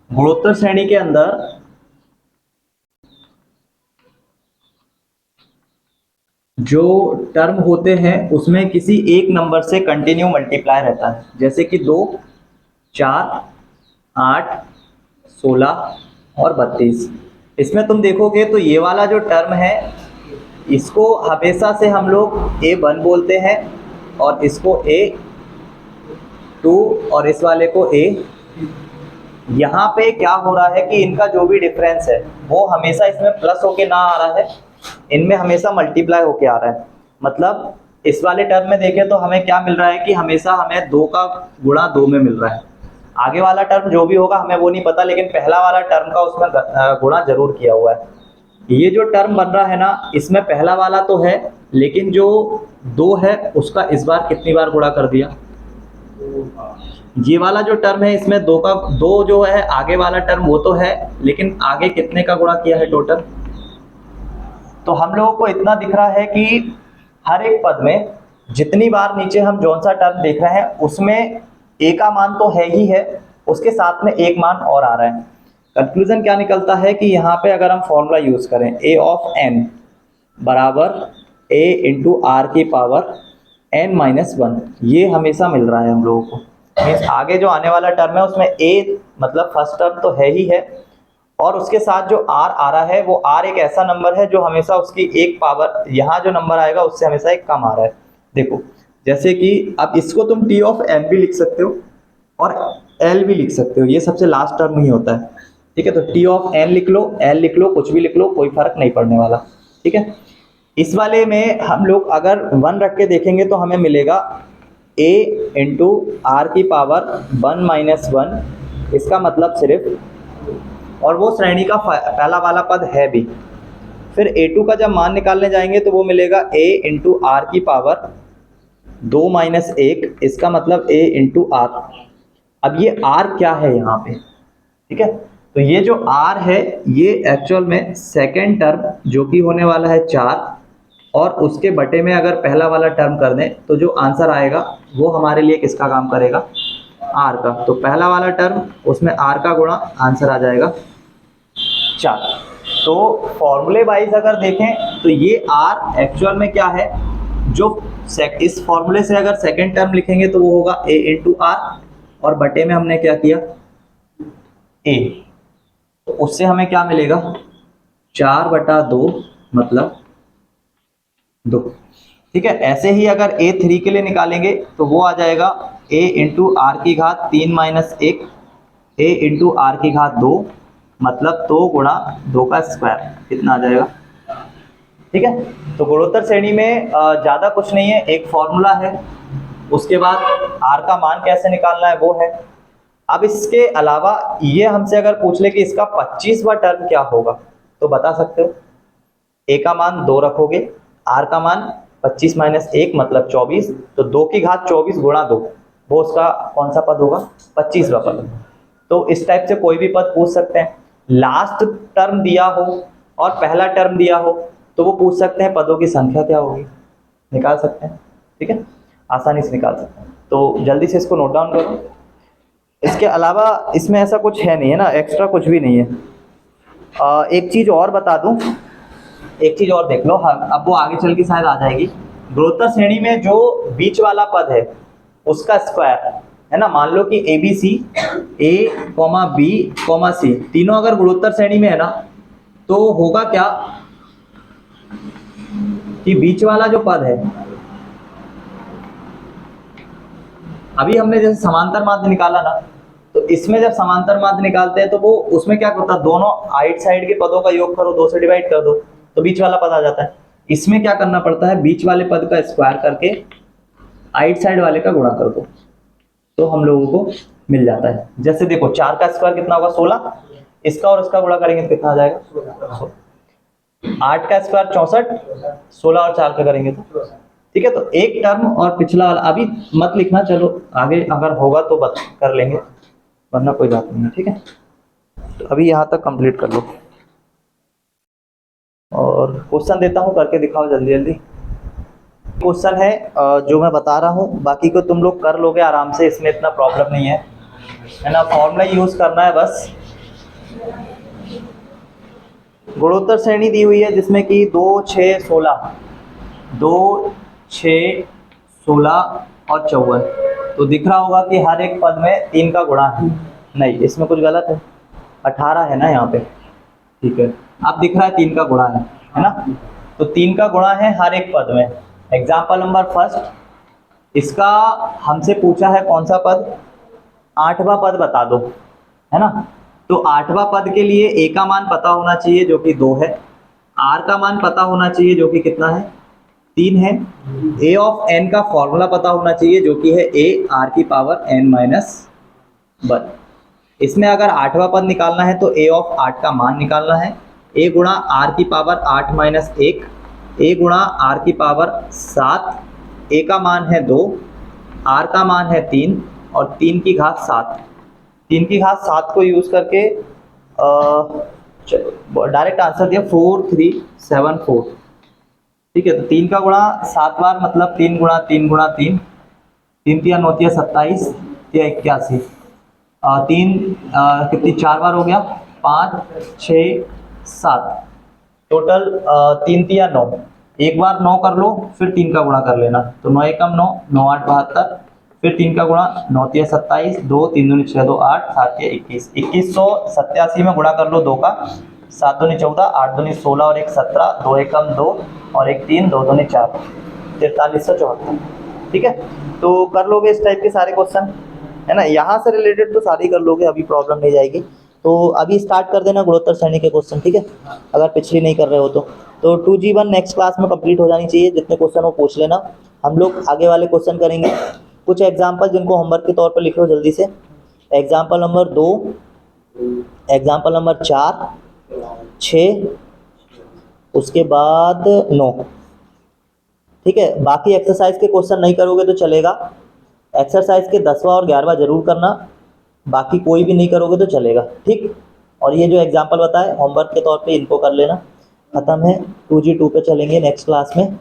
गुणोत्तर श्रेणी के अंदर जो टर्म होते हैं उसमें किसी एक नंबर से कंटिन्यू मल्टीप्लाई रहता है, जैसे कि 2, 4, 8, 16 और 32। इसमें तुम देखोगे तो ये वाला जो टर्म है इसको हमेशा से हम लोग A1 बोलते हैं और इसको A2 और इस वाले को A। यहाँ पे क्या हो रहा है कि इनका जो भी डिफरेंस है वो हमेशा इसमें प्लस होके ना आ रहा है, इनमें हमेशा मल्टीप्लाई होके आ रहा है। मतलब इस वाले टर्म में देखें तो हमें क्या मिल रहा है कि हमेशा हमें 2 का गुणा 2 में मिल रहा है। आगे वाला टर्म जो भी होगा हमें वो नहीं पता, लेकिन पहला वाला टर्म का उसमें गुणा जरूर किया हुआ है। ये जो टर्म बन रहा है ना इसमें पहला वाला तो है, लेकिन जो 2 है उसका इस बार कितनी बार गुणा कर दिया। ये वाला जो टर्म है इसमें 2 का 2 जो है आगे वाला टर्म वो तो है, लेकिन आगे कितने का गुणा किया है टोटल। तो हम लोगों को इतना दिख रहा है कि हर एक पद में जितनी बार नीचे हम जौन सा टर्म देख रहे हैं उसमें a का मान तो है ही है, उसके साथ में एक मान और आ रहा है। कंक्लूजन क्या निकलता है कि यहाँ पे अगर हम फॉर्मूला यूज करें a ऑफ n बराबर a इंटू आर की पावर n-1, ये हमेशा मिल रहा है हम लोगों को। मीन्स आगे जो आने वाला टर्म है उसमें a मतलब फर्स्ट टर्म तो है ही है, और उसके साथ जो r आ रहा है वो r एक ऐसा नंबर है जो हमेशा उसकी एक पावर, यहाँ जो नंबर आएगा उससे हमेशा एक कम आ रहा है। देखो जैसे कि अब इसको तुम t ऑफ m भी लिख सकते हो और l भी लिख सकते हो, ये सबसे लास्ट टर्म ही होता है। ठीक है, तो t ऑफ n लिख लो, l लिख लो, कुछ भी लिख लो, कोई फर्क नहीं पड़ने वाला। ठीक है, इस वाले में हम लोग अगर 1 रख के देखेंगे तो हमें मिलेगा a इंटू आर की पावर 1-1, इसका मतलब सिर्फ, और वो श्रेणी का पहला वाला पद है भी। फिर a2 का जब मान निकालने जाएंगे तो वो मिलेगा a इंटू आर की पावर 2-1, इसका मतलब a इंटू आर। अब ये r क्या है यहाँ पे, ठीक है, तो ये जो r है ये एक्चुअल में सेकेंड टर्म जो कि होने वाला है 4, और उसके बटे में अगर पहला वाला टर्म कर दें तो जो आंसर आएगा वो हमारे लिए किसका काम करेगा, r का। तो पहला वाला टर्म उसमें r का गुणा, आंसर आ जाएगा 4। तो फॉर्मूले वाइज अगर देखें तो ये r एक्चुअल में क्या है, जो इस फॉर्मूले से अगर सेकेंड टर्म लिखेंगे तो वो होगा a इंटू आर, और बटे में हमने क्या किया a, तो उससे हमें क्या मिलेगा 4/2 मतलब 2। ठीक है, ऐसे ही अगर a3 के लिए निकालेंगे तो वो आ जाएगा a इंटू आर की घात 3-1, a इंटू आर की घात 2 मतलब 2 गुणा 2 का स्क्वायर, कितना आ जाएगा। ठीक है, तो गुणोत्तर श्रेणी में ज़्यादा कुछ नहीं है, एक फॉर्मूला है, उसके बाद r का मान कैसे निकालना है वो है। अब इसके अलावा ये हमसे अगर पूछ ले कि इसका 25वां टर्म क्या होगा तो बता सकते हो। a का मान 2 रखोगे, r का मान 25-1 मतलब 24, तो 2 की घात 24 गुणा 2, वो उसका कौन सा पद होगा, 25वां पद। तो इस टाइप से कोई भी पद पूछ सकते हैं। लास्ट टर्म दिया हो और पहला टर्म दिया हो तो वो पूछ सकते हैं पदों की संख्या क्या होगी, निकाल सकते हैं। ठीक है, आसानी से निकाल सकते हैं, तो जल्दी से इसको नोट डाउन करो। इसके अलावा इसमें ऐसा कुछ है नहीं है ना, एक्स्ट्रा कुछ भी नहीं है। एक चीज़ और बता दूं, एक चीज़ और देख लो, हाँ अब वो आगे चल के शायद आ जाएगी। गुणोत्तर श्रेणी में जो बीच वाला पद है उसका स्क्वायर है ना, मान लो कि A B C, A comma B comma C तीनों अगर गुणोत्तर श्रेणी में है ना तो होगा क्या कि बीच वाला जो पद है, अभी हमने जैसे समांतर माध्य निकाला ना, तो इसमें जब समांतर माध्य निकालते हैं तो वो उसमें क्या होता है, दोनों आइट साइड के पदों का योग करो, 2 से डिवाइड कर दो तो बीच वाला पद आ जाता है। इसमें क्या करना पड़ता है, बीच वाले पद का स्क्वायर करके आइट साइड वाले का गुणा कर दो तो हम लोगों को मिल जाता है। जैसे देखो 4 का स्क्वायर कितना होगा 16, इसका और इसका गुणा करेंगे तो कितना आ जाएगा 8 का स्क्वायर 64, 16 और 4 का करेंगे तो। ठीक है, तो एक टर्म और पिछला वाला अभी मत लिखना, चलो आगे अगर होगा तो कर लेंगे, वरना कोई बात नहीं है। ठीक है, तो अभी यहाँ तक कंप्लीट कर लो और क्वेश्चन देता हूँ, करके दिखाओ जल्दी जल्दी। क्वेश्चन है जो मैं बता रहा हूँ, बाकी को तुम लोग कर लोगे आराम से, इसमें इतना प्रॉब्लम नहीं है ना। फॉर्मूला यूज करना है बस। गुणोत्तर श्रेणी दी हुई है जिसमें कि 2, 6, 16, 2, 6, 16 और 54। तो दिख रहा होगा कि हर एक पद में 3 का गुणा है। नहीं, इसमें कुछ गलत है, 18 है ना यहाँ पे, ठीक है। अब दिख रहा है 3 का गुणा है ना। तो 3 का गुणा है हर एक पद में। एग्जाम्पल नंबर फर्स्ट, इसका हमसे पूछा है कौन सा पद, 8वां पद बता दो, है ना। तो 8वां पद के लिए ए का मान पता होना चाहिए जो कि 2 है, आर का मान पता होना चाहिए जो कि कितना है, 3 है, ए ऑफ एन का फॉर्मूला पता होना चाहिए जो कि है ए आर की पावर एन माइनस 1। इसमें अगर 8वां पद निकालना है तो ए ऑफ 8 का मान निकालना है, ए गुणा आर की पावर 8 माइनस 1, ए गुणा आर की पावर 7, ए का मान है 2, आर का मान है 3 और 3 की घात 7। 3 की घात 7 को यूज करके चलो डायरेक्ट आंसर दिया 4374। ठीक है, तो 3 का गुणा 7 बार मतलब 3 गुणा 3 गुणा 3, 3 3 9 27 या 81, 3 कितनी 4 बार हो गया, 5 6 7, टोटल 3 3 9, एक बार 9 कर लो फिर 3 का गुणा कर लेना, तो 9 एकम 9, 9 8 72, फिर 3 का गुणा 9 3 27, 2 3 दूनी 6 2 8, 7 21, 2187 में गुणा कर लो 2 का, 7 दूनी 14, 8 दूनी 16 और 1 17, 2 एकम 2 और 1 3, 2 दूनी 4, 4374। ठीक है, तो कर लोगे इस टाइप के सारे क्वेश्चन, है ना। यहाँ से रिलेटेड तो सारी कर लोगे, अभी प्रॉब्लम नहीं जाएगी। तो अभी स्टार्ट कर देना गुणोत्तर श्रेणी के क्वेश्चन, ठीक है, अगर पिछली नहीं कर रहे हो तो 2G1 नेक्स्ट क्लास में कंप्लीट हो जानी चाहिए, जितने क्वेश्चन वो पूछ लेना। हम लोग आगे वाले क्वेश्चन करेंगे, कुछ एग्जाम्पल जिनको होमवर्क के तौर पर लिख लो जल्दी से। एग्जाम्पल नंबर 2, एग्जाम्पल नंबर 4, 6, उसके बाद 9। ठीक है, बाकी एक्सरसाइज के क्वेश्चन नहीं करोगे तो चलेगा, एक्सरसाइज के 10वां और 11वां जरूर करना, बाकी कोई भी नहीं करोगे तो चलेगा, ठीक। और ये जो एग्जाम्पल बताए होमवर्क के तौर पे इनको कर लेना। खत्म है, 2G2 पे चलेंगे नेक्स्ट क्लास में।